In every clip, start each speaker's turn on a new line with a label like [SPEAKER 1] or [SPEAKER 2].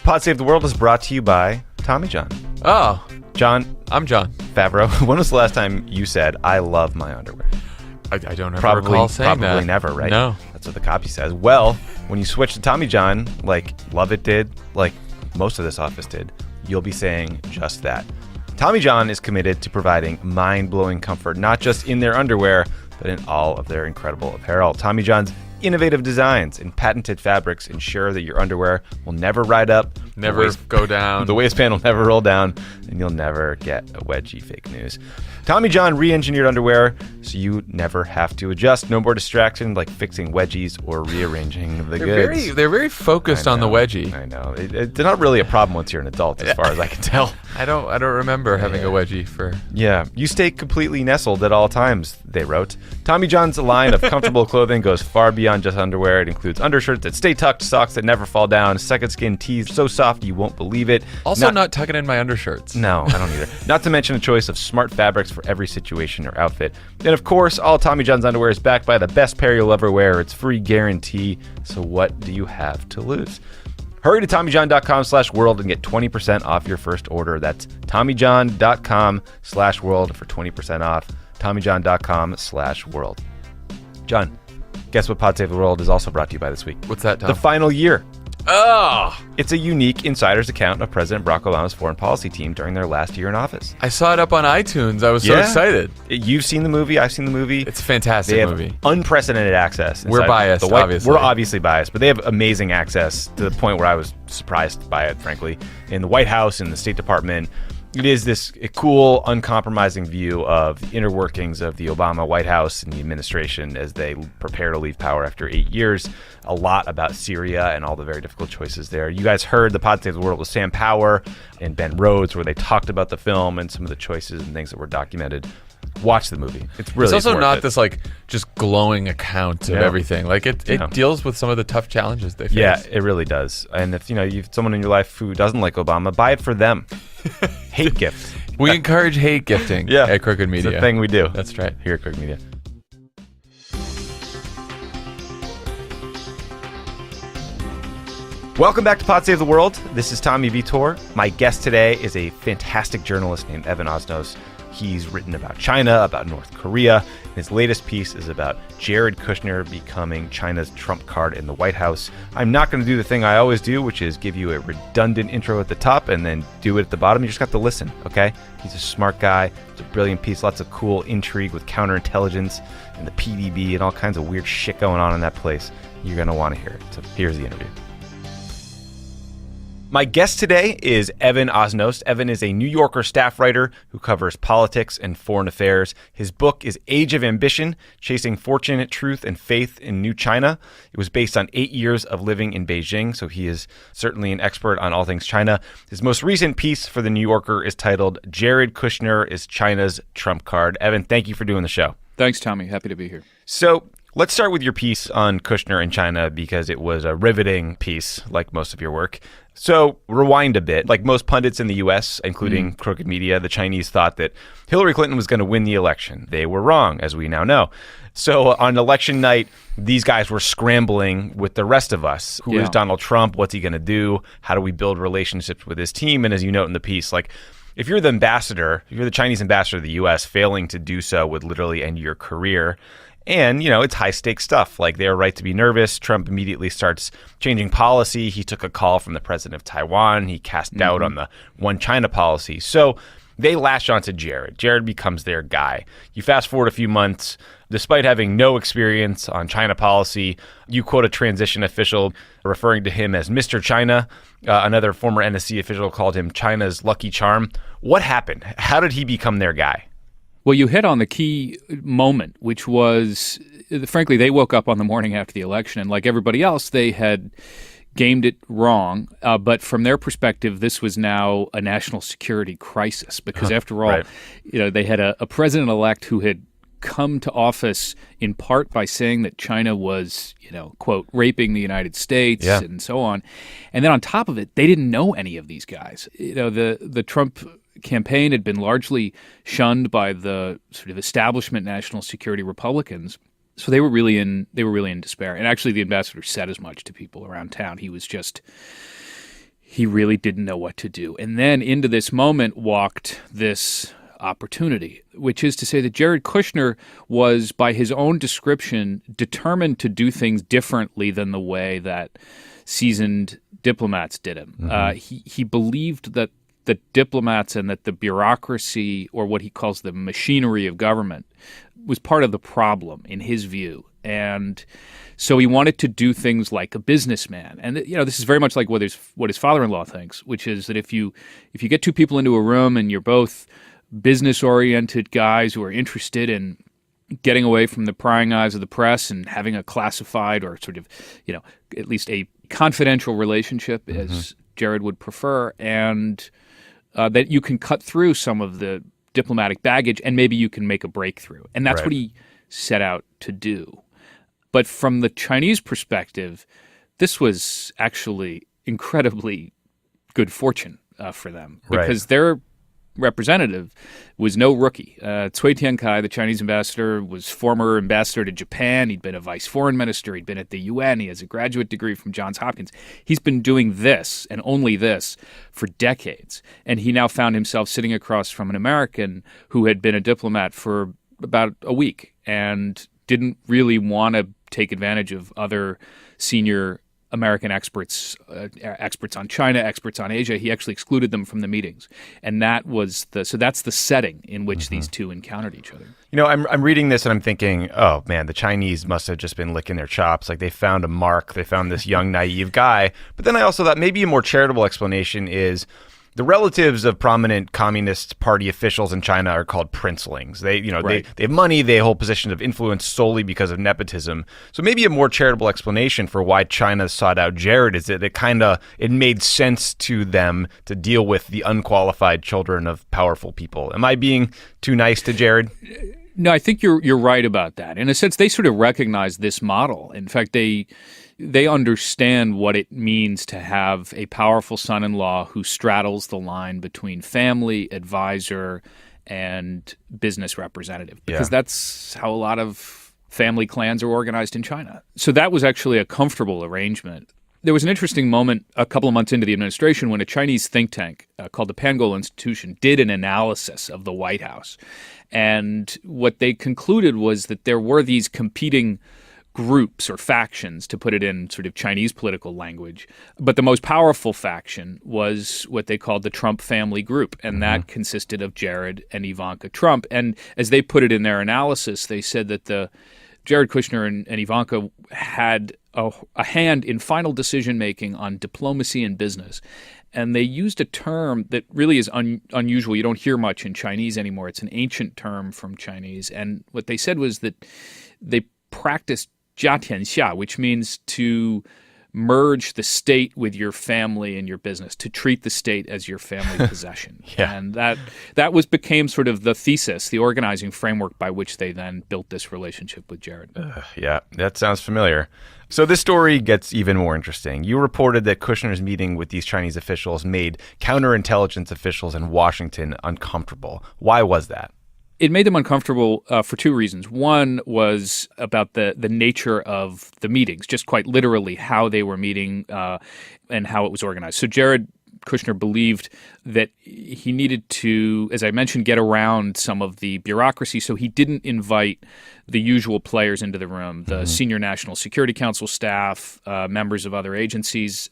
[SPEAKER 1] Pod Save the World is brought to you by Tommy John.
[SPEAKER 2] Oh.
[SPEAKER 1] John.
[SPEAKER 2] I'm Jon.
[SPEAKER 1] Favreau. When was the last time you said, I love my underwear?
[SPEAKER 2] I don't ever recall saying that.
[SPEAKER 1] Probably never, right?
[SPEAKER 2] No.
[SPEAKER 1] That's what the copy says. Well, when you switch to Tommy John, like Lovett did, like most of this office did, you'll be saying just that. Tommy John is committed to providing mind-blowing comfort, not just in their underwear, but in all of their incredible apparel. Tommy John's innovative designs and patented fabrics ensure that your underwear will never ride up,
[SPEAKER 2] Never go down.
[SPEAKER 1] the waistband will never roll down, and you'll never get a wedgie fake news. Tommy John re-engineered underwear so you never have to adjust. No more distraction like fixing wedgies or rearranging the goods.
[SPEAKER 2] They're very focused on the wedgie.
[SPEAKER 1] I know. It's not really a problem once you're an adult, as far as I can tell.
[SPEAKER 2] I don't remember having a wedgie for...
[SPEAKER 1] Yeah. You stay completely nestled at all times, they wrote. Tommy John's line of comfortable clothing goes far beyond just underwear. It includes undershirts that stay tucked, socks that never fall down, second skin tees so soft you won't believe it.
[SPEAKER 2] Also not tucking in my undershirts.
[SPEAKER 1] No, I don't either. Not to mention a choice of smart fabrics for every situation or outfit. And of course, all Tommy John's underwear is backed by the best pair you'll ever wear. It's free guarantee. So what do you have to lose? Hurry to TommyJohn.com/world and get 20% off your first order. That's TommyJohn.com/world for 20% off. TommyJohn.com/world. John, guess what Pod Save the World is also brought to you by this week?
[SPEAKER 2] What's that, Tom?
[SPEAKER 1] The final year.
[SPEAKER 2] Oh!
[SPEAKER 1] It's a unique insider's account of President Barack Obama's foreign policy team during their last year in office.
[SPEAKER 2] I saw it up on iTunes. I was so excited.
[SPEAKER 1] You've seen the movie. I've seen the movie.
[SPEAKER 2] It's a fantastic
[SPEAKER 1] they have
[SPEAKER 2] movie.
[SPEAKER 1] Unprecedented access.
[SPEAKER 2] We're biased, obviously.
[SPEAKER 1] We're obviously biased, but they have amazing access to the point where I was surprised by it, frankly. In the White House, in the State Department, it is this cool, uncompromising view of the inner workings of the Obama White House and the administration as they prepare to leave power after 8 years. A lot about Syria and all the very difficult choices there. You guys heard the Pod Save the World with Sam Power and Ben Rhodes, where they talked about the film and some of the choices and things that were documented. Watch the movie. It's
[SPEAKER 2] also not this like just glowing account of everything. Like it deals with some of the tough challenges they face.
[SPEAKER 1] Yeah, it really does. And if you've someone in your life who doesn't like Obama, buy it for them. Hate gifts.
[SPEAKER 2] We encourage hate gifting at Crooked Media.
[SPEAKER 1] It's a thing we do.
[SPEAKER 2] That's right.
[SPEAKER 1] Here at Crooked Media. Welcome back to Pod Save the World. This is Tommy Vietor. My guest today is a fantastic journalist named Evan Osnos. He's written about China, about North Korea. His latest piece is about Jared Kushner becoming China's trump card in the White House. I'm not going to do the thing I always do, which is give you a redundant intro at the top and then do it at the bottom. You just got to listen, okay? He's a smart guy. It's a brilliant piece. Lots of cool intrigue with counterintelligence and the PDB and all kinds of weird shit going on in that place. You're going to want to hear it. So here's the interview. My guest today is Evan Osnos. Evan is a New Yorker staff writer who covers politics and foreign affairs. His book is Age of Ambition, Chasing Fortune, Truth, and Faith in New China. It was based on 8 years of living in Beijing, so he is certainly an expert on all things China. His most recent piece for The New Yorker is titled, Jared Kushner is China's Trump Card. Evan, thank you for doing the show.
[SPEAKER 3] Thanks, Tommy. Happy to be here.
[SPEAKER 1] So let's start with your piece on Kushner and China because it was a riveting piece, like most of your work. So rewind a bit. Like most pundits in the U.S., including Crooked Media, the Chinese thought that Hillary Clinton was going to win the election. They were wrong, as we now know. So on election night, these guys were scrambling with the rest of us. Who is Donald Trump? What's he going to do? How do we build relationships with his team? And as you note in the piece, like if you're the ambassador, if you're the Chinese ambassador to the U.S., failing to do so would literally end your career. And, it's high-stakes stuff. Like, they're right to be nervous. Trump immediately starts changing policy. He took a call from the president of Taiwan. He cast doubt on the one China policy. So they lash onto Jared. Jared becomes their guy. You fast forward a few months. Despite having no experience on China policy, you quote a transition official referring to him as Mr. China. Another former NSC official called him China's lucky charm. What happened? How did he become their guy?
[SPEAKER 3] Well, you hit on the key moment, which was, frankly, they woke up on the morning after the election, and like everybody else, they had gamed it wrong. But from their perspective, this was now a national security crisis because, after all, they had a president-elect who had come to office in part by saying that China was, quote, raping the United States and so on. And then on top of it, they didn't know any of these guys. The Trump campaign had been largely shunned by the sort of establishment national security Republicans. So they were really in despair. And actually the ambassador said as much to people around town. He he really didn't know what to do. And then into this moment walked this opportunity, which is to say that Jared Kushner was, by his own description, determined to do things differently than the way that seasoned diplomats did him. He believed that the diplomats and that the bureaucracy, or what he calls the machinery of government, was part of the problem in his view. And so he wanted to do things like a businessman. And this is very much like what his father-in-law thinks, which is that if you get two people into a room and you're both business-oriented guys who are interested in getting away from the prying eyes of the press and having a classified or sort of, at least a confidential relationship, as Jared would prefer, and that you can cut through some of the diplomatic baggage and maybe you can make a breakthrough. And that's what he set out to do. But from the Chinese perspective, this was actually incredibly good fortune for them, because their representative was no rookie. Cui Tiankai, the Chinese ambassador, was former ambassador to Japan. He'd been a vice foreign minister. He'd been at the UN. He has a graduate degree from Johns Hopkins. He's been doing this and only this for decades. And he now found himself sitting across from an American who had been a diplomat for about a week and didn't really want to take advantage of other senior American experts, experts on China, experts on Asia. He actually excluded them from the meetings. And that's the setting in which these two encountered each other.
[SPEAKER 1] I'm reading this and I'm thinking, oh man, the Chinese must have just been licking their chops. Like they found a mark, they found this young, naive guy. But then I also thought maybe a more charitable explanation is the relatives of prominent Communist Party officials in China are called princelings. They have money, they hold positions of influence solely because of nepotism. So maybe a more charitable explanation for why China sought out Jared is that it made sense to them to deal with the unqualified children of powerful people. Am I being too nice to Jared?
[SPEAKER 3] No, I think you're right about that. In a sense, they sort of recognize this model. In fact, they understand what it means to have a powerful son-in-law who straddles the line between family, advisor, and business representative, because that's how a lot of family clans are organized in China. So that was actually a comfortable arrangement. There was an interesting moment a couple of months into the administration when a Chinese think tank called the Pangoal Institution did an analysis of the White House. And what they concluded was that there were these competing groups or factions, to put it in sort of Chinese political language. But the most powerful faction was what they called the Trump family group, and that consisted of Jared and Ivanka Trump. And as they put it in their analysis, they said that the Jared Kushner and Ivanka had a hand in final decision-making on diplomacy and business. And they used a term that really is unusual. You don't hear much in Chinese anymore. It's an ancient term from Chinese. And what they said was that they practiced jia tianxia, which means to merge the state with your family and your business, to treat the state as your family possession. And that became sort of the thesis, the organizing framework by which they then built this relationship with Jared.
[SPEAKER 1] That sounds familiar. So this story gets even more interesting. You reported that Kushner's meeting with these Chinese officials made counterintelligence officials in Washington uncomfortable. Why was that?
[SPEAKER 3] It made them uncomfortable for two reasons. One was about the nature of the meetings, just quite literally how they were meeting and how it was organized. So Jared Kushner believed that he needed to, as I mentioned, get around some of the bureaucracy, so he didn't invite the usual players into the room, the senior National Security Council staff, members of other agencies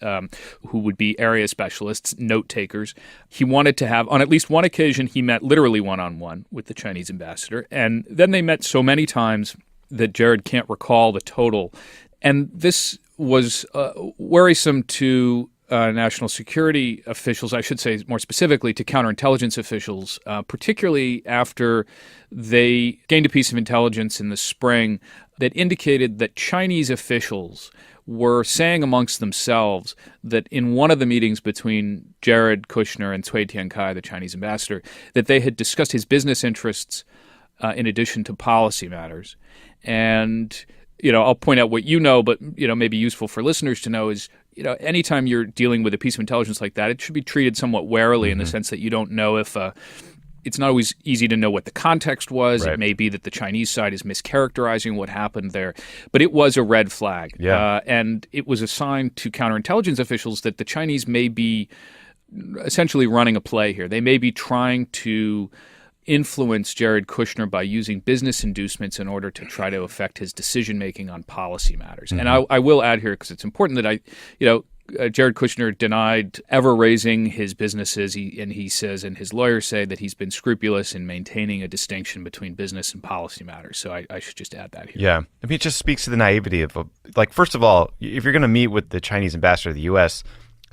[SPEAKER 3] who would be area specialists, note takers. He wanted to have, on at least one occasion, he met literally one-on-one with the Chinese ambassador, and then they met so many times that Jared can't recall the total. And this was worrisome to national security officials, I should say more specifically to counterintelligence officials, particularly after they gained a piece of intelligence in the spring that indicated that Chinese officials were saying amongst themselves that in one of the meetings between Jared Kushner and Cui Tiankai, the Chinese ambassador, that they had discussed his business interests in addition to policy matters. And I'll point out what but maybe useful for listeners to know is, anytime you're dealing with a piece of intelligence like that, it should be treated somewhat warily in the sense that you don't know if a it's not always easy to know what the context was.
[SPEAKER 1] Right.
[SPEAKER 3] It may be that the Chinese side is mischaracterizing what happened there. But it was a red flag.
[SPEAKER 1] Yeah.
[SPEAKER 3] And it was a sign to counterintelligence officials that the Chinese may be essentially running a play here. They may be trying to influence Jared Kushner by using business inducements in order to try to affect his decision-making on policy matters. And I will add here, because it's important that Jared Kushner denied ever raising his businesses, and he says, and his lawyers say, that he's been scrupulous in maintaining a distinction between business and policy matters. So I should just add that here.
[SPEAKER 1] Yeah. I mean, it just speaks to the naivety of, first of all, if you're going to meet with the Chinese ambassador to the U.S.,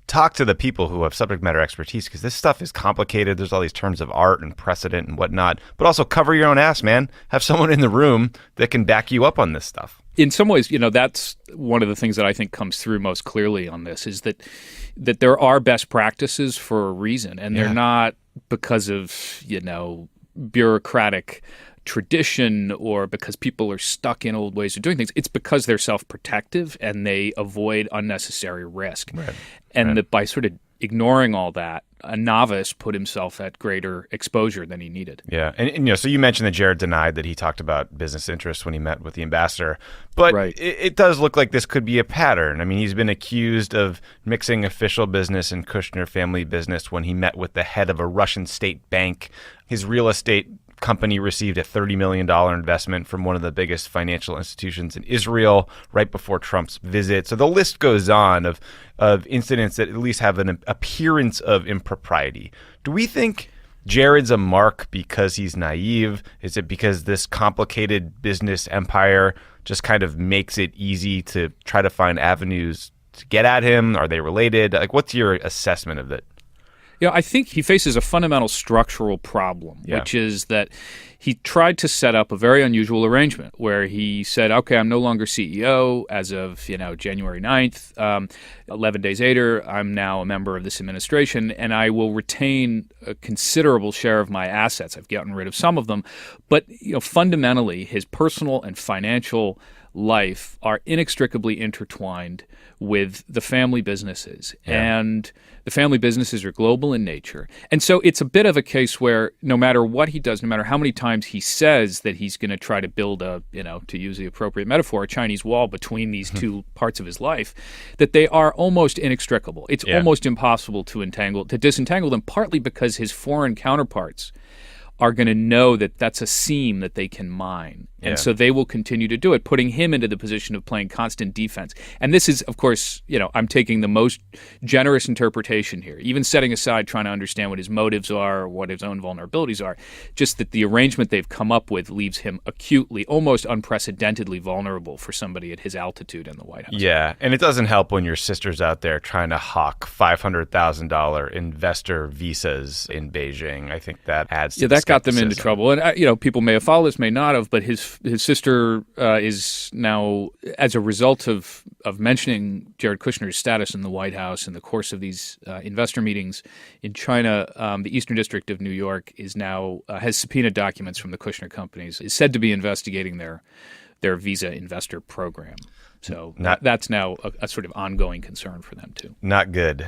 [SPEAKER 1] talk to the people who have subject matter expertise, because this stuff is complicated. There's all these terms of art and precedent and whatnot. But also cover your own ass, man. Have someone in the room that can back you up on this stuff.
[SPEAKER 3] In some ways, that's one of the things that I think comes through most clearly on this, is that there are best practices for a reason, and they're not because of, bureaucratic tradition or because people are stuck in old ways of doing things. It's because they're self-protective and they avoid unnecessary risk.
[SPEAKER 1] Right.
[SPEAKER 3] And that by sort of ignoring all that, a novice put himself at greater exposure than he needed.
[SPEAKER 1] Yeah. And so you mentioned that Jared denied that he talked about business interests when he met with the ambassador. But it does look like this could be a pattern. I mean, he's been accused of mixing official business and Kushner family business when he met with the head of a Russian state bank. His real estate company received a $30 million investment from one of the biggest financial institutions in Israel right before Trump's visit. So the list goes on of incidents that at least have an appearance of impropriety. Do we think Jared's a mark because he's naive? Is it because this complicated business empire just kind of makes it easy to try to find avenues to get at him? Are they related? What's your assessment of it?
[SPEAKER 3] I think he faces a fundamental structural problem, which is that he tried to set up a very unusual arrangement where he said, okay, I'm no longer CEO as of, January 9th. 11 days later, I'm now a member of this administration, and I will retain a considerable share of my assets. I've gotten rid of some of them. But, fundamentally, his personal and financial life are inextricably intertwined with the family businesses. And the family businesses are global in nature. And so it's a bit of a case where no matter what he does, no matter how many times he says that he's going to try to build to use the appropriate metaphor, a Chinese wall between these two parts of his life, that they are almost inextricable. It's almost impossible to disentangle them, partly because his foreign counterparts are going to know that that's a seam that they can mine. And so they will continue to do it, putting him into the position of playing constant defense. And this is, of course, I'm taking the most generous interpretation here, even setting aside trying to understand what his motives are or what his own vulnerabilities are, just that the arrangement they've come up with leaves him acutely, almost unprecedentedly vulnerable for somebody at his altitude in the White House. Yeah,
[SPEAKER 1] and it doesn't help when your sister's out there trying to hawk $500,000 investor visas in Beijing. I think that adds to the
[SPEAKER 3] that got them into trouble. And, people may have followed this, may not have, but his sister is now, as a result of mentioning Jared Kushner's status in the White House in the course of these investor meetings in China, the Eastern District of New York is now has subpoenaed documents from the Kushner companies, is said to be investigating their visa investor program. So that's now a sort of ongoing concern for them too.
[SPEAKER 1] Not good.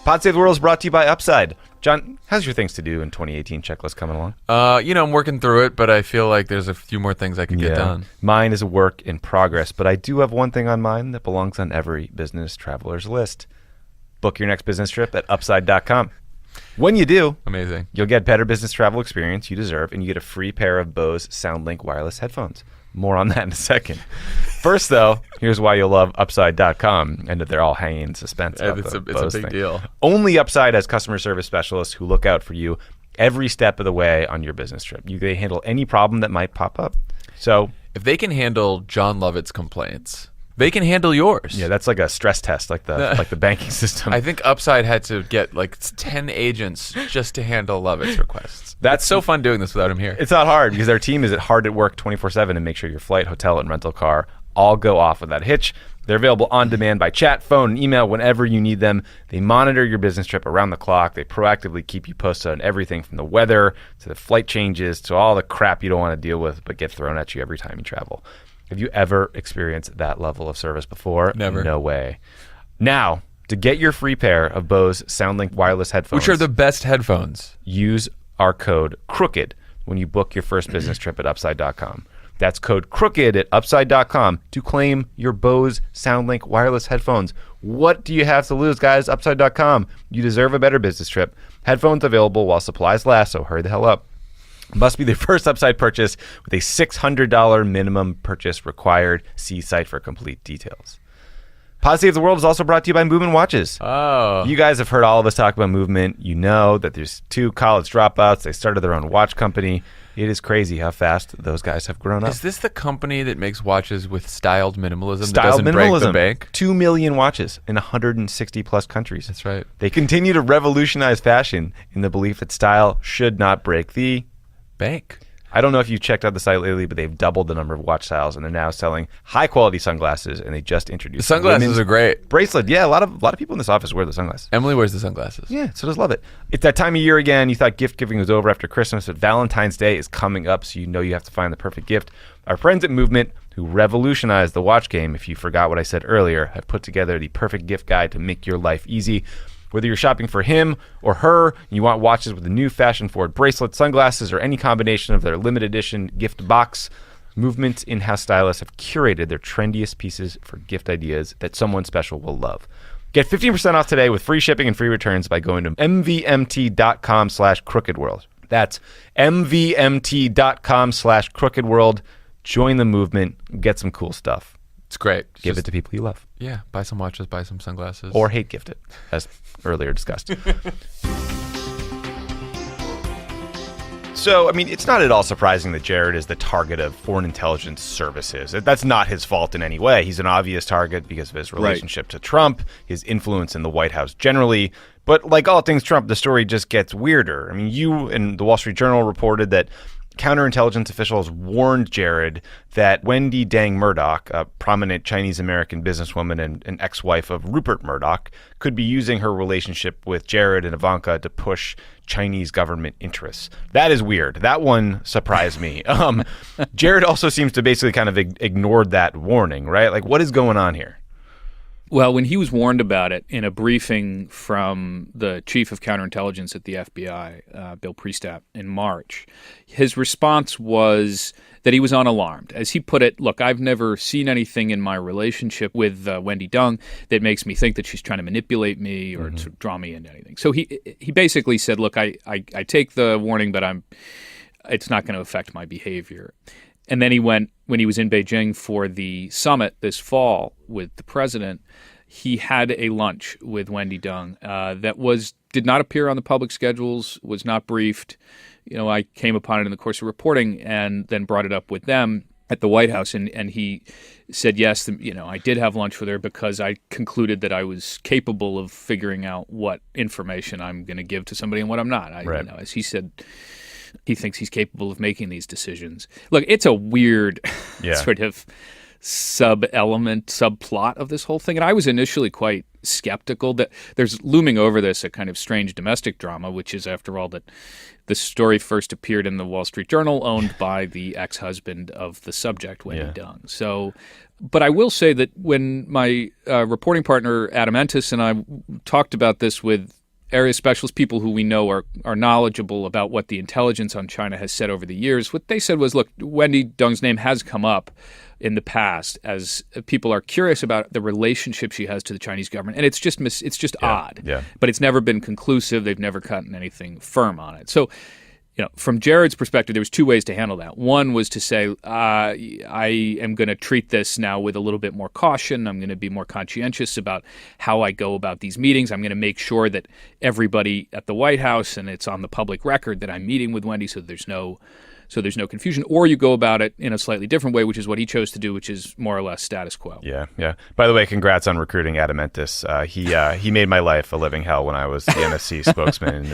[SPEAKER 1] Pod Save the World is brought to you by Upside. John, how's your things to do in 2018 checklist coming along?
[SPEAKER 2] I'm working through it, but I feel like there's a few more things I could get done.
[SPEAKER 1] Mine is a work in progress, but I do have one thing on mine that belongs on every business traveler's list. Book your next business trip at Upside.com. When you do,
[SPEAKER 2] amazing,
[SPEAKER 1] you'll get better business travel experience you deserve, and you get a free pair of Bose SoundLink wireless headphones. More on that in a second. First, though, here's why you'll love Upside.com, and that they're all hanging in suspense.
[SPEAKER 2] It's a big deal.
[SPEAKER 1] Only Upside has customer service specialists who look out for you every step of the way on your business trip. They handle any problem that might pop up. So
[SPEAKER 2] if they can handle Jon Lovett's complaints, they can handle yours.
[SPEAKER 1] Yeah, that's like a stress test, like the banking system.
[SPEAKER 2] I think Upside had to get 10 agents just to handle Lovett's requests. That's so fun doing this without him here.
[SPEAKER 1] It's not hard because their team is hard at work 24/7 to make sure your flight, hotel, and rental car all go off without a hitch. They're available on demand by chat, phone, and email whenever you need them. They monitor your business trip around the clock. They proactively keep you posted on everything from the weather to the flight changes to all the crap you don't want to deal with but get thrown at you every time you travel. Have you ever experienced that level of service before?
[SPEAKER 2] Never.
[SPEAKER 1] No way. Now, To get your free pair of Bose SoundLink wireless headphones,
[SPEAKER 2] Which are the best headphones.
[SPEAKER 1] use our code CROOKED when you book your first business trip at Upside.com. That's code CROOKED at Upside.com to claim your Bose SoundLink wireless headphones. What do you have to lose, guys? Upside.com. You deserve a better business trip. Headphones available while supplies last, so hurry the hell up. Must be the first Upside purchase with a $600 minimum purchase required. See site for complete details. Pod Save the World is also brought to you by Movement Watches.
[SPEAKER 2] Oh.
[SPEAKER 1] You guys have heard all of us talk about Movement. You know that there's 2 college dropouts. They started their own watch company. It is crazy how fast those guys have grown up.
[SPEAKER 2] Is this the company that makes watches with styled minimalism
[SPEAKER 1] Styled
[SPEAKER 2] that doesn't break the bank?
[SPEAKER 1] 2 million watches in 160 plus countries.
[SPEAKER 2] That's right.
[SPEAKER 1] They continue to revolutionize fashion in the belief that style should not break the
[SPEAKER 2] Bank.
[SPEAKER 1] I don't know if you've checked out the site lately, but they've doubled the number of watch styles, and they're now selling high-quality sunglasses, and they just introduced
[SPEAKER 2] The sunglasses are great.
[SPEAKER 1] bracelet. Yeah, a lot of people in this office wear the sunglasses.
[SPEAKER 2] Emily wears the sunglasses.
[SPEAKER 1] Yeah, so does Lovett. It's that time of year again. You thought gift giving was over after Christmas, but Valentine's Day is coming up, so you know you have to find the perfect gift. Our friends at Movement, who revolutionized the watch game, if you forgot what I said earlier, have put together the perfect gift guide to make your life easy. Whether you're shopping for him or her, and you want watches with a new fashion-forward bracelet, sunglasses, or any combination of their limited edition gift box, Movement's in-house stylists have curated their trendiest pieces for gift ideas that someone special will love. Get 15% off today with free shipping and free returns by going to mvmt.com/crookedworld. That's mvmt.com/crookedworld. Join the movement. Get some cool stuff.
[SPEAKER 2] It's great.
[SPEAKER 1] Give it to people you love.
[SPEAKER 2] Yeah, buy some watches, buy some sunglasses.
[SPEAKER 1] Or hate gift it, as earlier discussed. So, I mean, it's not at all surprising that Jared is the target of foreign intelligence services. That's not his fault in any way. He's an obvious target because of his relationship to Trump, his influence in the White House generally. But like all things Trump, the story just gets weirder. I mean, you and the Wall Street Journal reported that counterintelligence officials warned Jared that Wendy Dang Murdoch, a prominent Chinese-American businesswoman and an ex-wife of Rupert Murdoch, could be using her relationship with Jared and Ivanka to push Chinese government interests. That is weird. That one surprised me. Jared also seems to basically kind of ignored that warning, right? Like, what is going on here?
[SPEAKER 3] Well, when he was warned about it in a briefing from the chief of counterintelligence at the FBI, Bill Priestap, in March, his response was that he was unalarmed. As he put it, look, I've never seen anything in my relationship with Wendy Dong that makes me think that she's trying to manipulate me or to draw me into anything. So he basically said, look, I take the warning, but it's not going to affect my behavior. And then when he was in Beijing for the summit this fall with the president, he had a lunch with Wendy Dong that did not appear on the public schedules, was not briefed. You know, I came upon it in the course of reporting and then brought it up with them at the White House. And he said, yes, I did have lunch with her because I concluded that I was capable of figuring out what information I'm going to give to somebody and what I'm not.
[SPEAKER 1] Right.
[SPEAKER 3] As he said, he thinks he's capable of making these decisions. Look, it's a weird sort of subplot of this whole thing. And I was initially quite skeptical that there's looming over this a kind of strange domestic drama, which is, after all, that the story first appeared in the Wall Street Journal, owned by the ex-husband of the subject, Wendy Dong. So, but I will say that when my reporting partner, Adam Entis, and I talked about this with area specialists, people who we know are knowledgeable about what the intelligence on China has said over the years, what they said was, look, Wendy Dong's name has come up in the past as people are curious about the relationship she has to the Chinese government. And it's just odd. Yeah. But it's never been conclusive. They've never gotten anything firm on it. So, from Jared's perspective, there was 2 ways to handle that. One was to say, I am going to treat this now with a little bit more caution. I'm going to be more conscientious about how I go about these meetings. I'm going to make sure that everybody at the White House, and it's on the public record, that I'm meeting with Wendy, so there's no confusion. Or you go about it in a slightly different way, which is what he chose to do, which is more or less status quo.
[SPEAKER 1] Yeah. By the way, congrats on recruiting Adam Entis. He made my life a living hell when I was the NSC spokesman, and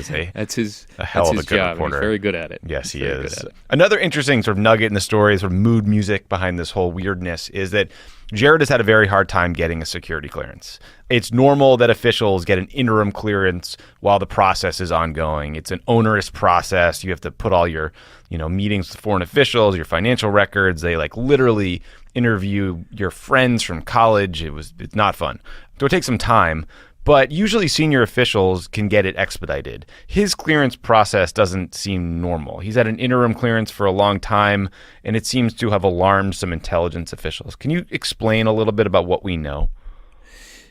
[SPEAKER 1] is a hell of a good
[SPEAKER 3] job.
[SPEAKER 1] reporter.
[SPEAKER 3] He's very good at it.
[SPEAKER 1] Yes, he is. Another interesting sort of nugget in the story, sort of mood music behind this whole weirdness, is that Jared has had a very hard time getting a security clearance. It's normal that officials get an interim clearance while the process is ongoing. It's an onerous process. You have to put all your, meetings with foreign officials, your financial records. They literally interview your friends from college. It's not fun. So it takes some time. But usually senior officials can get it expedited. His clearance process doesn't seem normal. He's had an interim clearance for a long time, and it seems to have alarmed some intelligence officials. Can you explain a little bit about what we know?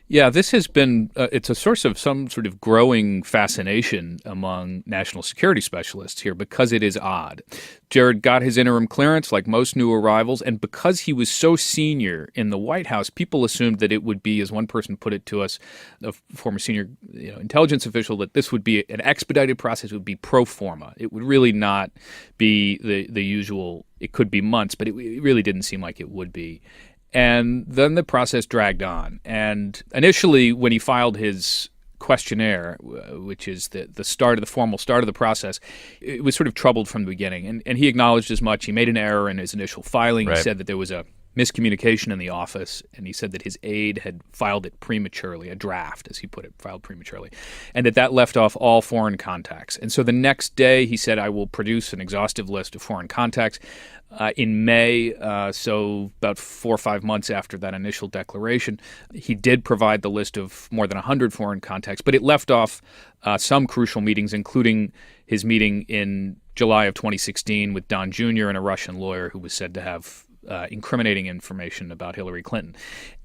[SPEAKER 3] Yeah, this has been, it's a source of some sort of growing fascination among national security specialists here because it is odd. Jared got his interim clearance like most new arrivals, and because he was so senior in the White House, people assumed that it would be, as one person put it to us, a former senior intelligence official, that this would be an expedited process, it would be pro forma. It would really not be the usual, it could be months, but it really didn't seem like it would be. And then the process dragged on. And initially, when he filed his questionnaire, which is the formal start of the process, it was sort of troubled from the beginning. And he acknowledged as much. He made an error in his initial filing. Right. He said that there was a miscommunication in the office, and he said that his aide had filed it prematurely, a draft, as he put it, filed prematurely, and that left off all foreign contacts. And so the next day, he said, I will produce an exhaustive list of foreign contacts. In May, so about 4 or 5 months after that initial declaration, he did provide the list of more than 100 foreign contacts, but it left off some crucial meetings, including his meeting in July of 2016 with Don Jr. and a Russian lawyer who was said to have incriminating information about Hillary Clinton.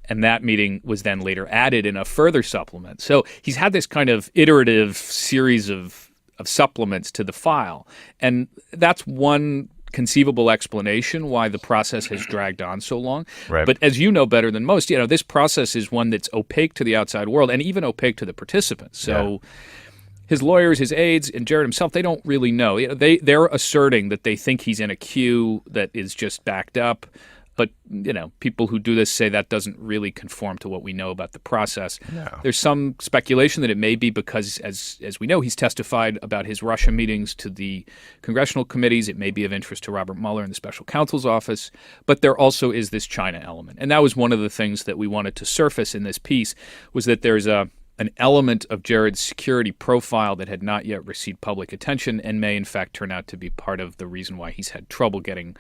[SPEAKER 3] And that meeting was then later added in a further supplement. So he's had this kind of iterative series of supplements to the file. And that's one conceivable explanation why the process has dragged on so long. Right. But as you know better than most, this process is one that's opaque to the outside world and even opaque to the participants. So his lawyers, his aides, and Jared himself, they don't really know. They're asserting that they think he's in a queue that is just backed up. But, people who do this say that doesn't really conform to what we know about the process. No. There's some speculation that it may be because, as we know, he's testified about his Russia meetings to the congressional committees. It may be of interest to Robert Mueller in the special counsel's office. But there also is this China element. And that was one of the things that we wanted to surface in this piece, was that there's an element of Jared's security profile that had not yet received public attention and may, in fact, turn out to be part of the reason why he's had trouble getting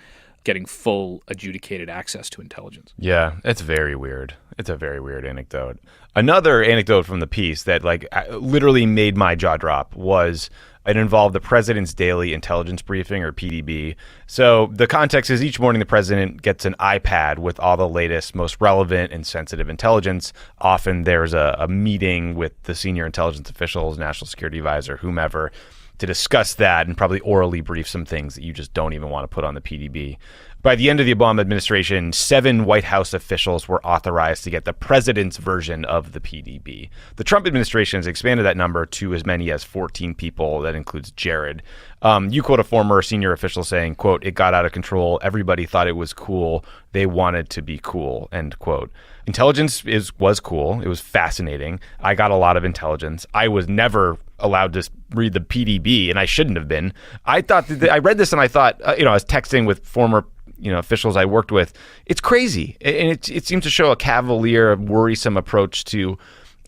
[SPEAKER 3] full adjudicated access to intelligence.
[SPEAKER 1] Yeah, it's very weird. It's a very weird anecdote. Another anecdote from the piece that literally made my jaw drop was it involved the president's daily intelligence briefing, or PDB. So the context is each morning the president gets an iPad with all the latest, most relevant and sensitive intelligence. Often there's a meeting with the senior intelligence officials, national security advisor, whomever, to discuss that and probably orally brief some things that you just don't even want to put on the PDB. By the end of the Obama administration, 7 White House officials were authorized to get the president's version of the PDB. The Trump administration has expanded that number to as many as 14 people. That includes Jared. You quote a former senior official saying, quote, "It got out of control. Everybody thought it was cool. They wanted to be cool," end quote. Intelligence was cool. It was fascinating. I got a lot of intelligence. I was never allowed to read the PDB, and I shouldn't have been. I thought I read this and I thought, I was texting with former officials I worked with. It's crazy, and it seems to show a cavalier, worrisome approach to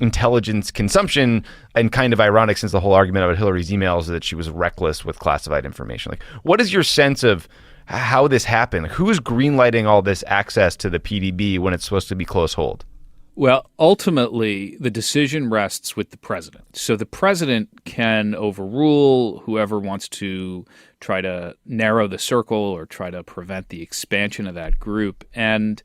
[SPEAKER 1] intelligence consumption, and kind of ironic since the whole argument about Hillary's emails is that she was reckless with classified information. What is your sense of how this happened? Who is greenlighting all this access to the PDB when it's supposed to be close hold?
[SPEAKER 3] Well, ultimately, the decision rests with the president. So the president can overrule whoever wants to try to narrow the circle or try to prevent the expansion of that group. And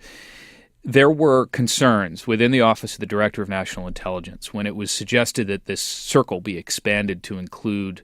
[SPEAKER 3] there were concerns within the Office of the Director of National Intelligence when it was suggested that this circle be expanded to include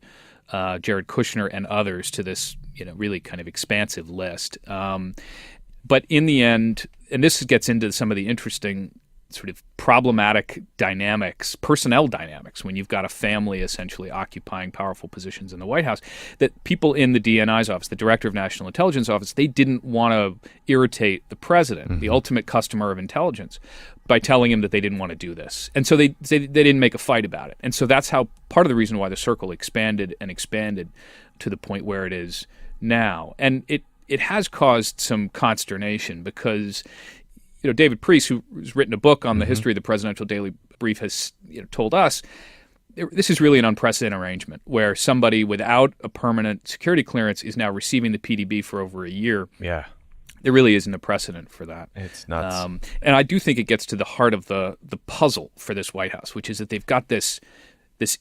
[SPEAKER 3] Jared Kushner and others to this, really kind of expansive list. But in the end, and this gets into some of the interesting sort of problematic dynamics, personnel dynamics, when you've got a family essentially occupying powerful positions in the White House, that people in the DNI's office, the Director of National Intelligence office, they didn't want to irritate the president, the ultimate customer of intelligence, by telling him that they didn't want to do this. And so they didn't make a fight about it. And so that's how part of the reason why the circle expanded and expanded to the point where it is now. And it has caused some consternation because David Priest, who's written a book on the history of the presidential daily brief, has told us this is really an unprecedented arrangement where somebody without a permanent security clearance is now receiving the PDB for over a year.
[SPEAKER 1] Yeah.
[SPEAKER 3] There really isn't a precedent for that.
[SPEAKER 1] It's nuts.
[SPEAKER 3] And I do think it gets to the heart of the puzzle for this White House, which is that they've got this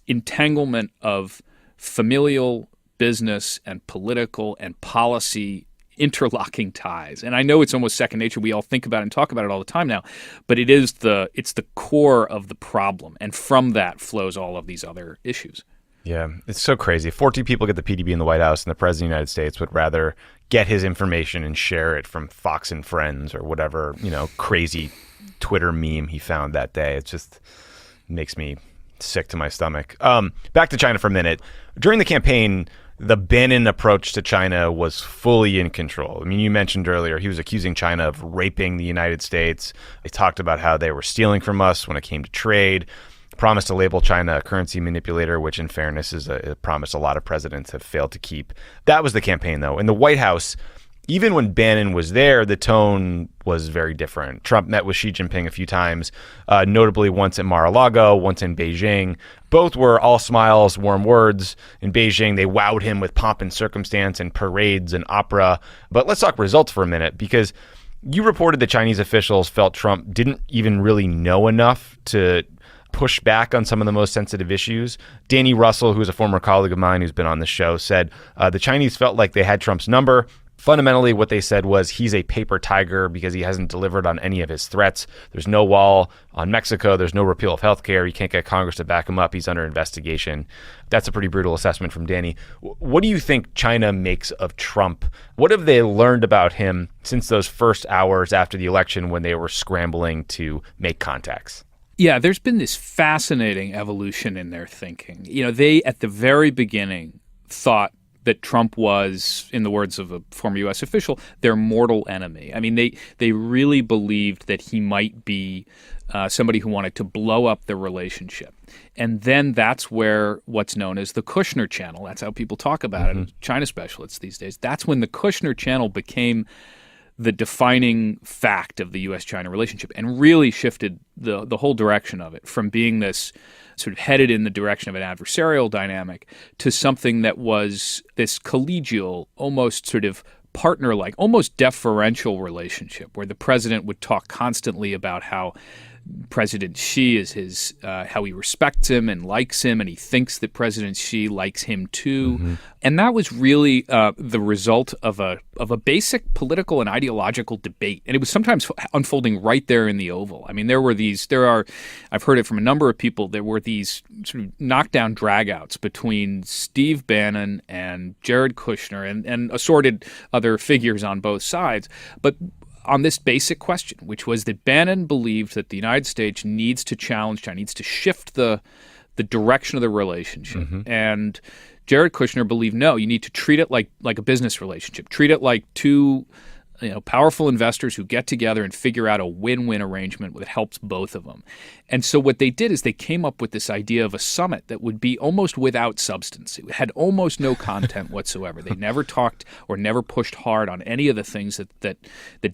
[SPEAKER 3] entanglement of familial, business, and political and policy interlocking ties. And I know it's almost second nature. We all think about it and talk about it all the time now, but it's the core of the problem. And from that flows all of these other issues.
[SPEAKER 1] Yeah, it's so crazy. 14 people get the PDB in the White House, and the President of the United States would rather get his information and share it from Fox and Friends or whatever, crazy Twitter meme he found that day. It just makes me sick to my stomach. Back to China for a minute. During the campaign, the Bannon approach to China was fully in control. I mean, you mentioned earlier he was accusing China of raping the United States. He talked about how they were stealing from us when it came to trade. Promised to label China a currency manipulator, which in fairness is a promise a lot of presidents have failed to keep. That was the campaign, though. In the White House, even when Bannon was there, the tone was very different. Trump met with Xi Jinping a few times, notably once at Mar-a-Lago, once in Beijing. Both were all smiles, warm words. In Beijing, they wowed him with pomp and circumstance and parades and opera. But let's talk results for a minute, because you reported that Chinese officials felt Trump didn't even really know enough to push back on some of the most sensitive issues. Danny Russell, who's a former colleague of mine who's been on the show, said the Chinese felt like they had Trump's number. Fundamentally, what they said was he's a paper tiger because he hasn't delivered on any of his threats. There's no wall on Mexico. There's no repeal of health care. You can't get Congress to back him up. He's under investigation. That's a pretty brutal assessment from Danny. What do you think China makes of Trump? What have they learned about him since those first hours after the election when they were scrambling to make contacts?
[SPEAKER 3] Yeah, there's been this fascinating evolution in their thinking. They, at the very beginning, thought that Trump was, in the words of a former U.S. official, their mortal enemy. I mean, they really believed that he might be somebody who wanted to blow up the relationship. And then that's where what's known as the Kushner channel, that's how people talk about it, China specialists these days, that's when the Kushner channel became the defining fact of the U.S.-China relationship and really shifted the whole direction of it from being this sort of headed in the direction of an adversarial dynamic to something that was this collegial, almost sort of partner-like, almost deferential relationship where the president would talk constantly about how President Xi is his, how he respects him and likes him, and he thinks that President Xi likes him too. And that was really the result of a basic political and ideological debate, and it was sometimes unfolding right there in the Oval. I mean, I've heard it from a number of people. There were these sort of knockdown dragouts between Steve Bannon and Jared Kushner and assorted other figures on both sides, but on this basic question, which was that Bannon believed that the United States needs to challenge China, needs to shift the direction of the relationship. And Jared Kushner believed, no, you need to treat it like a business relationship. Treat it like two powerful investors who get together and figure out a win-win arrangement that helps both of them. And so what they did is they came up with this idea of a summit that would be almost without substance. It had almost no content whatsoever. They never talked or never pushed hard on any of the things that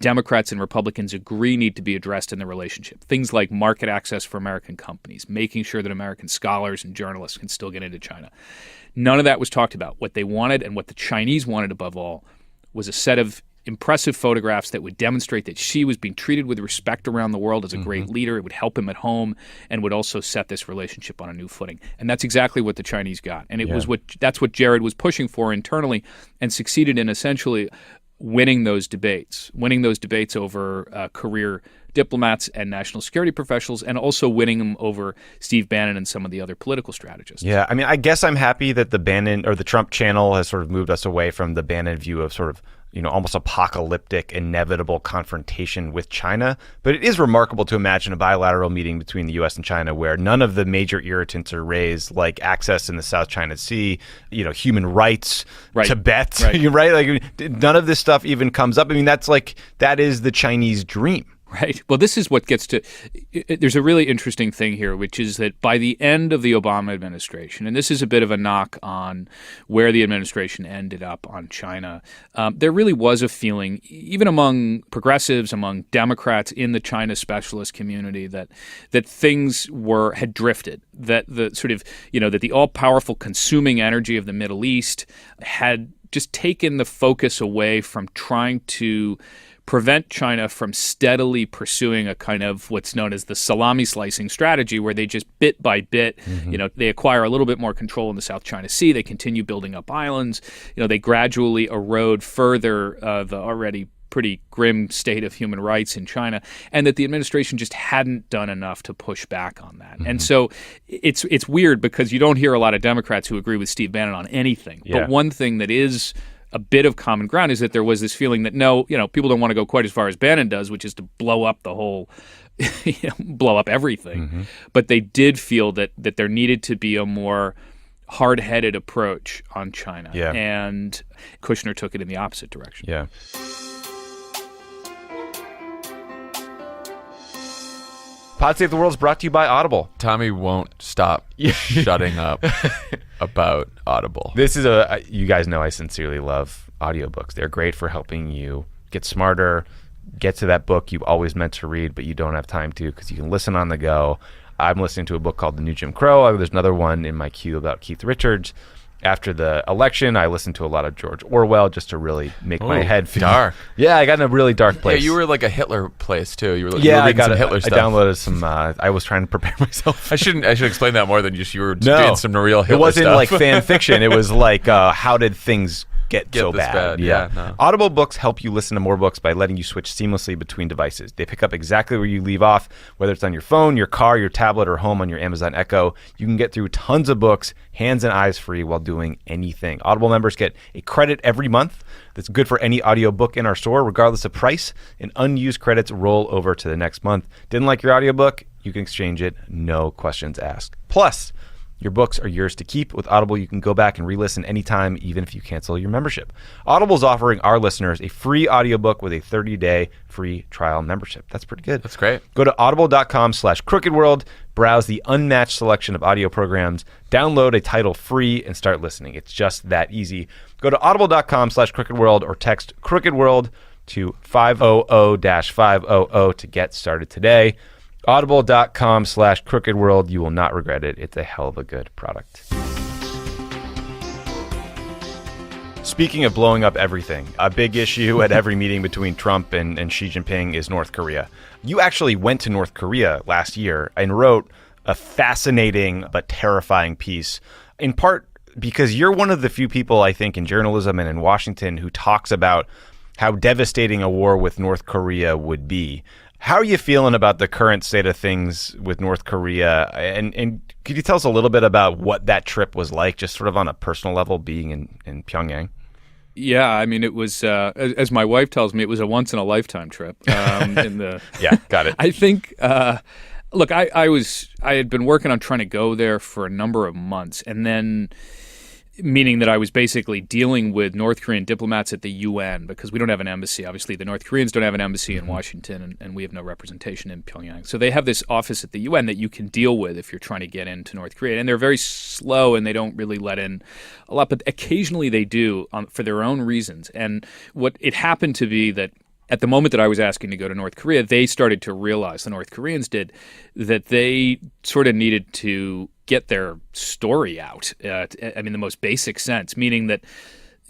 [SPEAKER 3] Democrats and Republicans agree need to be addressed in the relationship. Things like market access for American companies, making sure that American scholars and journalists can still get into China. None of that was talked about. What they wanted and what the Chinese wanted above all was a set of impressive photographs that would demonstrate that Xi was being treated with respect around the world as a great leader. It would help him at home and would also set this relationship on a new footing. And that's exactly what the Chinese got. And that's what Jared was pushing for internally and succeeded in essentially winning those debates over career diplomats and national security professionals, and also winning them over Steve Bannon and some of the other political strategists.
[SPEAKER 1] Yeah, I mean, I guess I'm happy that the Bannon or the Trump channel has sort of moved us away from the Bannon view of sort of, almost apocalyptic, inevitable confrontation with China. But it is remarkable to imagine a bilateral meeting between the U.S. and China where none of the major irritants are raised, like access in the South China Sea, human rights, Tibet, right? Like none of this stuff even comes up. I mean, that is the Chinese dream.
[SPEAKER 3] Right. Well, this is what gets to – there's a really interesting thing here, which is that by the end of the Obama administration, and this is a bit of a knock on where the administration ended up on China, there really was a feeling, even among progressives, among Democrats in the China specialist community, that things had drifted, that the sort of – that the all-powerful consuming energy of the Middle East had just taken the focus away from trying to – prevent China from steadily pursuing a kind of what's known as the salami slicing strategy, where they just bit by bit, they acquire a little bit more control in the South China Sea. They continue building up islands. They gradually erode further the already pretty grim state of human rights in China, and that the administration just hadn't done enough to push back on that. And so it's weird because you don't hear a lot of Democrats who agree with Steve Bannon on anything.
[SPEAKER 1] Yeah.
[SPEAKER 3] But one thing that is a bit of common ground is that there was this feeling that no, people don't want to go quite as far as Bannon does, which is to blow up the whole, blow up everything. But they did feel that there needed to be a more hard-headed approach on China.
[SPEAKER 1] Yeah.
[SPEAKER 3] And Kushner took it in the opposite direction.
[SPEAKER 1] Yeah. Pod Save the World is brought to you by Audible.
[SPEAKER 2] Tommy won't stop shutting up about Audible.
[SPEAKER 1] This is you guys know I sincerely love audiobooks. They're great for helping you get smarter, get to that book you've always meant to read, but you don't have time to because you can listen on the go. I'm listening to a book called The New Jim Crow. There's another one in my queue about Keith Richards. After the election, I listened to a lot of George Orwell just to really make my head feel
[SPEAKER 2] dark.
[SPEAKER 1] Yeah, I got in a really dark place.
[SPEAKER 2] Yeah, you were like a Hitler place too. You were
[SPEAKER 1] I
[SPEAKER 2] reading
[SPEAKER 1] got
[SPEAKER 2] some Hitler stuff.
[SPEAKER 1] I downloaded some. I was trying to prepare myself.
[SPEAKER 2] I should explain that more than just you were doing some real Hitler
[SPEAKER 1] It wasn't
[SPEAKER 2] stuff.
[SPEAKER 1] like fan fiction. It was like how did things get so
[SPEAKER 2] this bad?
[SPEAKER 1] Yeah.
[SPEAKER 2] No.
[SPEAKER 1] Audible books help you listen to more books by letting you switch seamlessly between devices. They pick up exactly where you leave off, whether it's on your phone, your car, your tablet, or home on your Amazon Echo. You can get through tons of books, hands and eyes free, while doing anything. Audible members get a credit every month that's good for any audiobook in our store, regardless of price, and unused credits roll over to the next month. Didn't like your audiobook? You can exchange it, no questions asked. Plus, your books are yours to keep. With Audible, you can go back and re-listen anytime, even if you cancel your membership. Audible is offering our listeners a free audiobook with a 30-day free trial membership. That's pretty good.
[SPEAKER 2] That's great.
[SPEAKER 1] Go to audible.com/crookedworld, browse the unmatched selection of audio programs, download a title free, and start listening. It's just that easy. Go to audible.com/crookedworld or text crookedworld to 500-500 to get started today. Audible.com/crookedworld. You will not regret it. It's a hell of a good product. Speaking of blowing up everything, a big issue at every meeting between Trump and Xi Jinping is North Korea. You actually went to North Korea last year and wrote a fascinating but terrifying piece, in part because you're one of the few people, I think, in journalism and in Washington who talks about how devastating a war with North Korea would be. How are you feeling about the current state of things with North Korea? And could you tell us a little bit about what that trip was like, just sort of on a personal level, being in Pyongyang?
[SPEAKER 3] Yeah, I mean, it was, as my wife tells me, it was a once-in-a-lifetime trip.
[SPEAKER 1] Yeah, got it.
[SPEAKER 3] I think, look, I had been working on trying to go there for a number of months, and then meaning that I was basically dealing with North Korean diplomats at the UN because we don't have an embassy. Obviously, the North Koreans don't have an embassy in Washington, and we have no representation in Pyongyang. So they have this office at the UN that you can deal with if you're trying to get into North Korea. And they're very slow, and they don't really let in a lot. But occasionally they do for their own reasons. And what it happened to be that at the moment that I was asking to go to North Korea, they started to realize, the North Koreans did, that they sort of needed to get their story out. I mean, the most basic sense, meaning that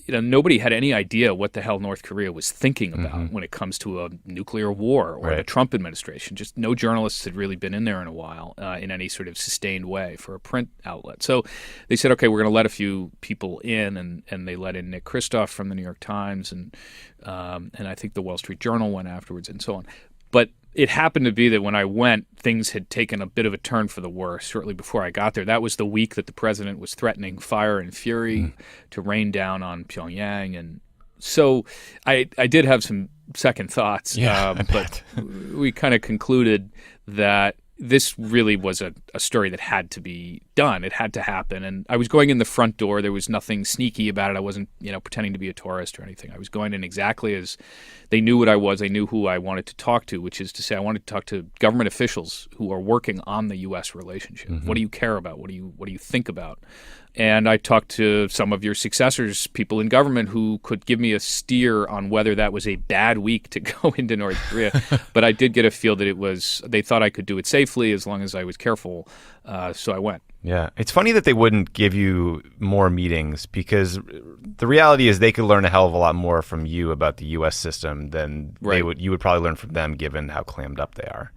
[SPEAKER 3] nobody had any idea what the hell North Korea was thinking about when it comes to a nuclear war or the Trump administration. Just no journalists had really been in there in a while in any sort of sustained way for a print outlet. So they said, okay, we're going to let a few people in, and they let in Nick Kristof from the New York Times, and I think the Wall Street Journal went afterwards, and so on. But it happened to be that when I went, things had taken a bit of a turn for the worse shortly before I got there. That was the week that the president was threatening fire and fury to rain down on Pyongyang. And so I did have some second thoughts, but we kind of concluded that this really was a story that had to be done. It had to happen. And I was going in the front door. There was nothing sneaky about it. I wasn't, pretending to be a tourist or anything. I was going in exactly as they knew what I was. They knew who I wanted to talk to, which is to say I wanted to talk to government officials who are working on the U.S. relationship. What do you care about? What do you think about? And I talked to some of your successors, people in government, who could give me a steer on whether that was a bad week to go into North Korea. But I did get a feel that they thought I could do it safely. safely as long as I was careful. So I went.
[SPEAKER 1] Yeah. It's funny that they wouldn't give you more meetings because the reality is they could learn a hell of a lot more from you about the U.S. system than you would probably learn from them given how clammed up they are.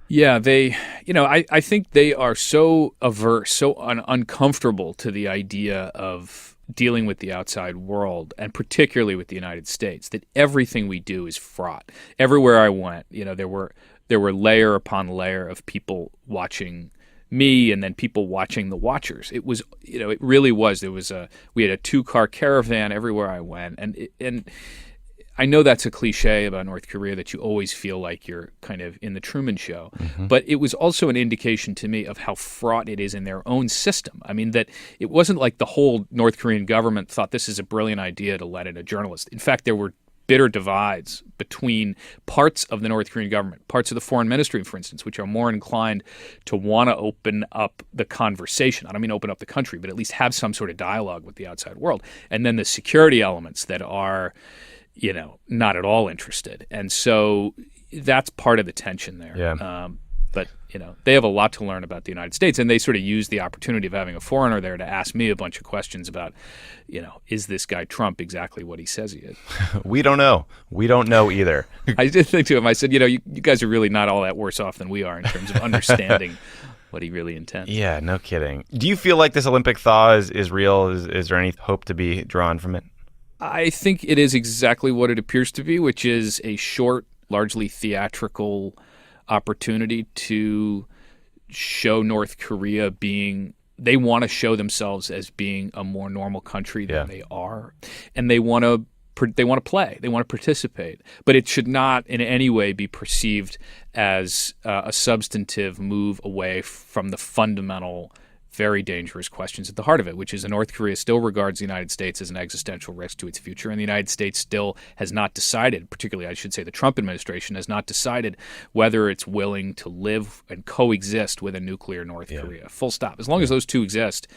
[SPEAKER 3] Yeah, I think they are so averse, so uncomfortable to the idea of dealing with the outside world, and particularly with the United States, that everything we do is fraught. Everywhere I went, there were layer upon layer of people watching me and then people watching the watchers. It was, it really was. We had a 2-car caravan everywhere I went. And I know that's a cliche about North Korea, that you always feel like you're kind of in the Truman Show. Mm-hmm. But it was also an indication to me of how fraught it is in their own system. I mean, that it wasn't like the whole North Korean government thought this is a brilliant idea to let in a journalist. In fact, there were bitter divides between parts of the North Korean government, parts of the foreign ministry, for instance, which are more inclined to want to open up the conversation. I don't mean open up the country, but at least have some sort of dialogue with the outside world. And then the security elements that are, not at all interested. And so that's part of the tension there.
[SPEAKER 1] Yeah.
[SPEAKER 3] But they have a lot to learn about the United States, and they sort of use the opportunity of having a foreigner there to ask me a bunch of questions about, is this guy Trump exactly what he says he is?
[SPEAKER 1] We don't know. We don't know either.
[SPEAKER 3] I did think to him, I said, you guys are really not all that worse off than we are in terms of understanding what he really intends.
[SPEAKER 1] Yeah, no kidding. Do you feel like this Olympic thaw is real? Is there any hope to be drawn from it?
[SPEAKER 3] I think it is exactly what it appears to be, which is a short, largely theatrical opportunity to show North Korea they want to show themselves as being a more normal country than they are, and they want to play, they want to participate, but it should not in any way be perceived as a substantive move away from the fundamental, very dangerous questions at the heart of it, which is that North Korea still regards the United States as an existential risk to its future, and the United States still has not decided, particularly I should say the Trump administration has not decided whether it's willing to live and coexist with a nuclear North Korea. Full stop. As long as those two exist,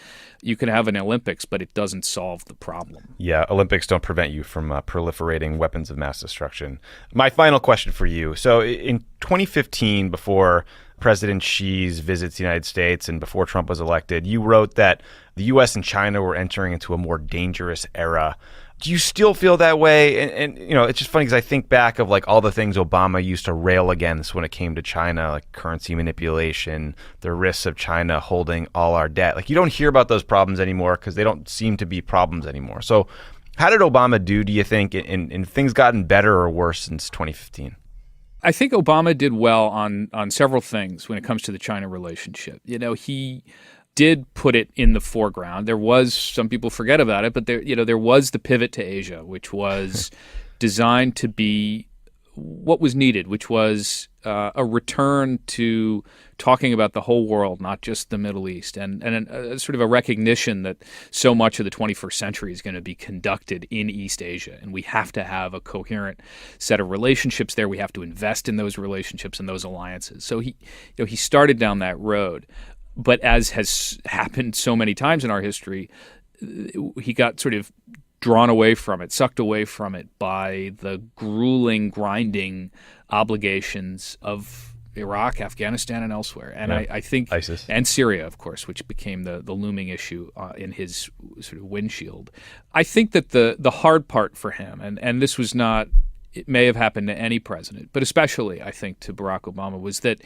[SPEAKER 3] you can have an Olympics, but it doesn't solve the problem.
[SPEAKER 1] Yeah, Olympics don't prevent you from proliferating weapons of mass destruction. My final question for you. So in 2015, before President Xi's visits the United States and before Trump was elected, you wrote that the U.S. and China were entering into a more dangerous era. Do you still feel that way? And it's just funny because I think back of like all the things Obama used to rail against when it came to China, like currency manipulation, the risks of China holding all our debt. Like you don't hear about those problems anymore because they don't seem to be problems anymore. So how did Obama do you think? And things gotten better or worse since 2015?
[SPEAKER 3] I think Obama did well on several things when it comes to the China relationship. He did put it in the foreground. There was, some people forget about it, but there was the pivot to Asia, which was designed to be what was needed, which was a return to talking about the whole world, not just the Middle East, and a sort of a recognition that so much of the 21st century is going to be conducted in East Asia, and we have to have a coherent set of relationships there. We have to invest in those relationships and those alliances. So he started down that road, but as has happened so many times in our history, he got sort of drawn away from it, sucked away from it by the grueling, grinding obligations of Iraq, Afghanistan, and elsewhere. And I think
[SPEAKER 1] ISIS.
[SPEAKER 3] And Syria, of course, which became the looming issue in his sort of windshield. I think that the hard part for him, and this was not, it may have happened to any president, but especially I think to Barack Obama, was that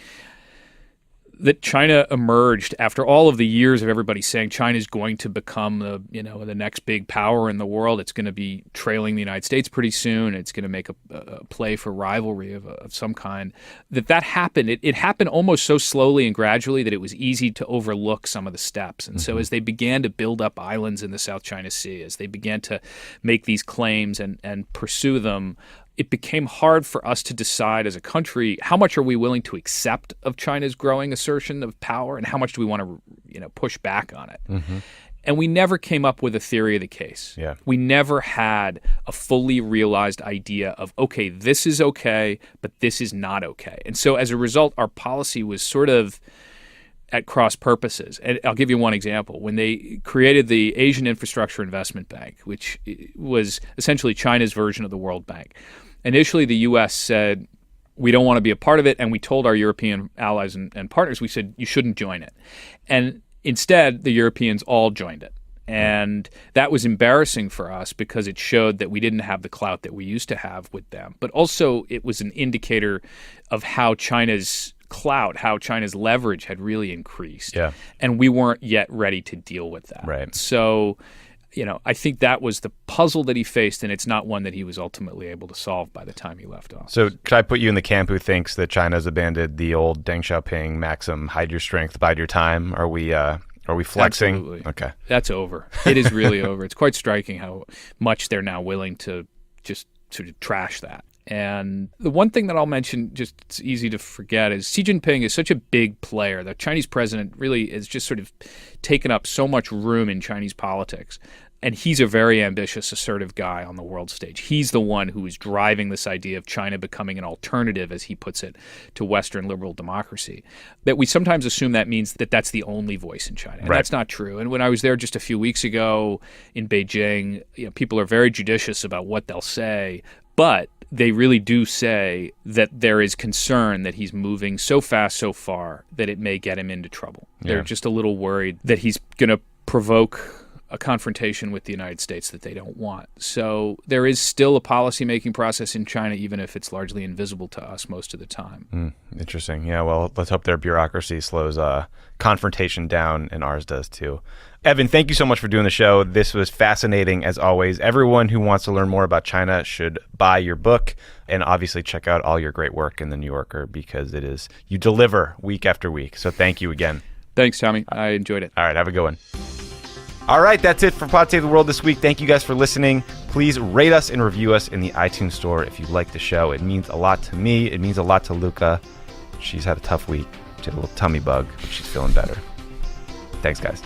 [SPEAKER 3] China emerged after all of the years of everybody saying China is going to become the next big power in the world. It's going to be trailing the United States pretty soon. It's going to make a play for rivalry of some kind. That happened. It happened almost so slowly and gradually that it was easy to overlook some of the steps. And so as they began to build up islands in the South China Sea, as they began to make these claims and pursue them, it became hard for us to decide as a country how much are we willing to accept of China's growing assertion of power and how much do we want to push back on it. Mm-hmm. And we never came up with a theory of the case.
[SPEAKER 1] Yeah.
[SPEAKER 3] We never had a fully realized idea of, okay, this is okay, but this is not okay. And so as a result, our policy was sort of at cross purposes. And I'll give you one example. When they created the Asian Infrastructure Investment Bank, which was essentially China's version of the World Bank, initially the U.S. said, We don't want to be a part of it. And we told our European allies and partners, we said, you shouldn't join it. And instead, the Europeans all joined it. And that was embarrassing for us because it showed that we didn't have the clout that we used to have with them. But also it was an indicator of how China's clout, how China's leverage had really increased.
[SPEAKER 1] Yeah.
[SPEAKER 3] And we weren't yet ready to deal with that.
[SPEAKER 1] Right.
[SPEAKER 3] So, I think that was the puzzle that he faced, and it's not one that he was ultimately able to solve by the time he left office.
[SPEAKER 1] So could I put you in the camp who thinks that China's abandoned the old Deng Xiaoping maxim, hide your strength, bide your time? Are we flexing?
[SPEAKER 3] Absolutely.
[SPEAKER 1] Okay.
[SPEAKER 3] That's over. It is really over. It's quite striking how much they're now willing to just sort of trash that. And the one thing that I'll mention, just it's easy to forget, is Xi Jinping is such a big player. The Chinese president really is just sort of taken up so much room in Chinese politics. And he's a very ambitious, assertive guy on the world stage. He's the one who is driving this idea of China becoming an alternative, as he puts it, to Western liberal democracy. That we sometimes assume that means that that's the only voice in China. And that's not true. And when I was there just a few weeks ago in Beijing, people are very judicious about what they'll say, but they really do say that there is concern that he's moving so fast, so far, that it may get him into trouble. Yeah. They're just a little worried that he's going to provoke a confrontation with the United States that they don't want. So there is still a policy-making process in China, even if it's largely invisible to us most of the time.
[SPEAKER 1] Interesting. Yeah, well, let's hope their bureaucracy slows confrontation down, and ours does too. Evan, thank you so much for doing the show. This was fascinating, as always. Everyone who wants to learn more about China should buy your book and obviously check out all your great work in The New Yorker, because you deliver week after week. So thank you again.
[SPEAKER 3] Thanks, Tommy. I enjoyed it.
[SPEAKER 1] All right, have a good one. All right, that's it for Pod Save the World this week. Thank you guys for listening. Please rate us and review us in the iTunes store if you like the show. It means a lot to me. It means a lot to Luca. She's had a tough week. She had a little tummy bug, but she's feeling better. Thanks, guys.